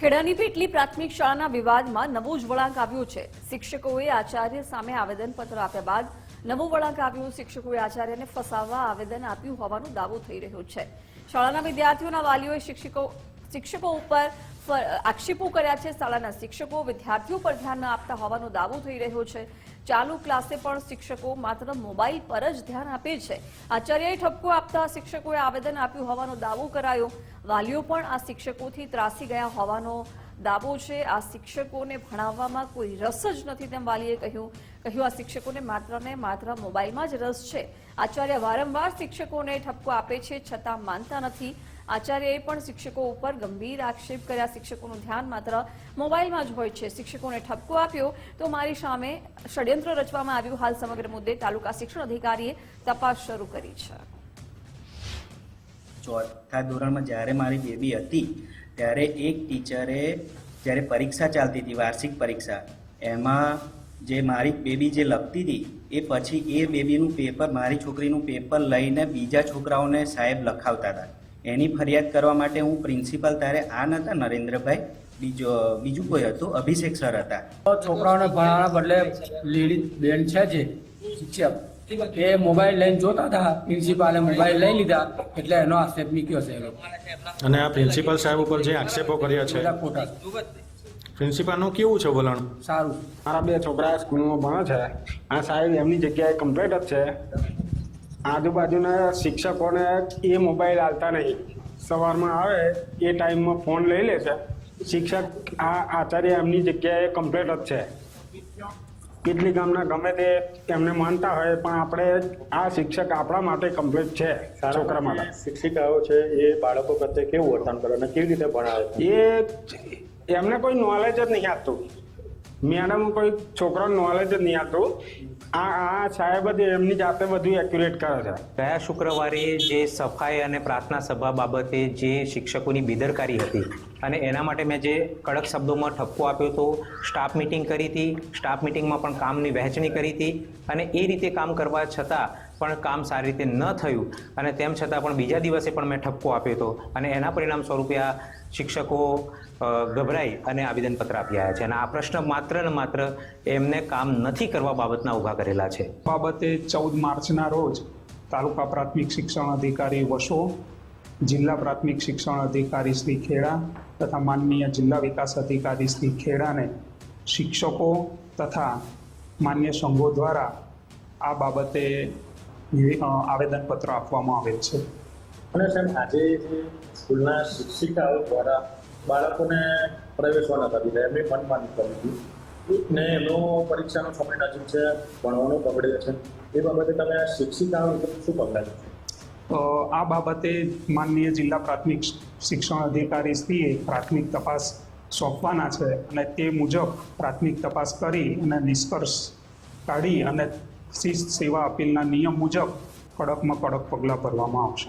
ખેડાની પેટલી પ્રાથમિક શાળાના વિવાદમાં નવો જ વળાંક આવ્યો છે। શિક્ષકોએ આચાર્ય સામે આવેદનપત્ર આપ્યા બાદ નવો વળાંક આવ્યો। શિક્ષકોએ આચાર્યને ફસાવવા આવેદન આપ્યું હોવાનો દાવો થઈ રહ્યો છે। શાળાના વિદ્યાર્થીઓના વાલીઓએ શિક્ષકો ઉપર આક્ષેપો કર્યા છે। શાળાના શિક્ષકો વિદ્યાર્થીઓ પર ધ્યાન ન આપતા હોવાનો દાવો થઈ રહ્યો છે। ચાલુ ક્લાસે પણ શિક્ષકો માત્ર મોબાઈલ પર જ ધ્યાન આપે છે। આચાર્યએ ઠપકો આપતા શિક્ષકોએ આવેદન આપ્યું હોવાનો દાવો કરાયો। વાલીઓ પણ આ શિક્ષકોથી ત્રાસી ગયા હોવાનો દાવો છે। આ શિક્ષકોને ભણાવવામાં કોઈ રસ જ નથી તેમ વાલીએ કહ્યું। આ શિક્ષકોને માત્ર મોબાઈલમાં જ રસ છે। આચાર્ય વારંવાર શિક્ષકોને ઠપકો આપે છે છતાં માનતા નથી। આચાર્યએ પણ શિક્ષકો ઉપર ગંભીર આક્ષેપ કર્યા। શિક્ષકોનું ધ્યાન માત્ર મોબાઈલમાં જ હોય છે। શિક્ષકોને ઠપકો આપ્યો તો મારી સામે ષડયંત્ર રચવામાં આવ્યું। હાલ સમગ્ર મુદ્દે તાલુકા શિક્ષણ અધિકારીએ તપાસ શરૂ કરી છે। ચોથા ધોરણમાં જ્યારે મારી બેબી હતી ત્યારે એક ટીચરે જ્યારે પરીક્ષા ચાલતી હતી વાર્ષિક પરીક્ષા એમાં જે મારી બેબી જે લખતી હતી એ પછી એ બેબીનું પેપર મારી છોકરીનું પેપર લઈને બીજા છોકરાઓને સાહેબ લખાવતા હતા। એની ફરિયાદ કરવા માટે હું પ્રિન્સિપાલ ત્યારે આ નહોતા નરેન્દ્રભાઈ, બીજું કોઈ હતું, અભિષેક સર હતા। છોકરાઓને ભણાવવાના બદલે લેડી બેન છે જે શિક્ષક એ મોબાઈલ લઈને જોતા હતા। પ્રિન્સિપાલે મોબાઈલ લઈ લીધા એટલે એનો આક્ષેપ મૂક્યો છે। અને આ પ્રિન્સિપાલ સાહેબ ઉપર જે આક્ષેપો કર્યા છે ખોટા। પ્રિન્સિપાલનું કેવું છે વલણ? સારું। મારા બે છોકરા સ્કૂલમાં ભણે છે। આ સાહેબ એમની જગ્યાએ કમ્પ્લીટ જ છે। આજુબાજુના શિક્ષકોને એ મોબાઈલ આલતા નહીં। સવારમાં આવે એ ટાઈમમાં ફોન લઈ લે છે। શિક્ષક આ આચાર્ય એમની જગ્યાએ કમ્પ્લીટ જ છે। કેટલી ગામના ગમે તે એમને માનતા હોય પણ આપણે આ શિક્ષક આપણા માટે કમ્પ્લીટ છે છોકરા માટે। શિક્ષિકાઓ છે એ બાળકો પ્રત્યે કેવું વર્તન કરે અને કેવી રીતે ભણાવે એ એમને કોઈ નોલેજ જ નહીં આપતું। મેડમ કોઈ છોકરાને નોલેજ જ નહીં આપતું। આ સાહેબ જ એમની જાતે બધું એક્યુરેટ કરે છે। ગયા શુક્રવારે જે સફાઈ અને પ્રાર્થના સભા બાબતે જે શિક્ષકોની બેદરકારી હતી અને એના માટે મેં જે કડક શબ્દોમાં ઠપકો આપ્યો હતો, સ્ટાફ મિટિંગ કરી હતી, સ્ટાફ મિટિંગમાં પણ કામની વહેંચણી કરી હતી અને એ રીતે કામ કરવા છતાં પણ કામ સારી રીતે ન થયું અને તેમ છતાં પણ બીજા દિવસે પણ મેં ઠપકો આપ્યો હતો અને એના પરિણામ સ્વરૂપે આ શિક્ષકો ગભરાઈ અને આવેદનપત્ર આપી આવ્યા છે અને આ પ્રશ્ન માત્ર ને માત્ર એમને કામ નથી કરવા બાબતના ઊભા કરેલા છે। બાબતે 14 માર્ચના રોજ તાલુકા પ્રાથમિક શિક્ષણ અધિકારી વસો, જિલ્લા પ્રાથમિક શિક્ષણ અધિકારી શ્રી ખેડા તથા માનનીય જિલ્લા વિકાસ અધિકારી શ્રી ખેડાને શિક્ષકો તથા માન્ય સંઘો દ્વારા આ બાબતે આવેદનપત્ર આપવામાં આવેલ છે। અને સાહેબ આજે જે સ્કૂલના શિક્ષિકાઓ દ્વારા બાળકોને પ્રવેશવા નતા દીધા, એમની મનમાની કરી હતી ને એમનો પરીક્ષાનો સમય નજીક છે, ભણવાનો બગડે છે, એ બાબતે તમે શિક્ષિકાઓ શું પગલાં લેશો? આ બાબતે માનનીય જિલ્લા પ્રાથમિક શિક્ષણ અધિકારી શ્રીએ પ્રાથમિક તપાસ સોંપવાના છે અને તે મુજબ પ્રાથમિક તપાસ કરી અને નિષ્કર્ષ કાઢી અને શિસ્ત સેવા અપીલના નિયમ મુજબ કડકમાં કડક પગલાં ભરવામાં આવશે।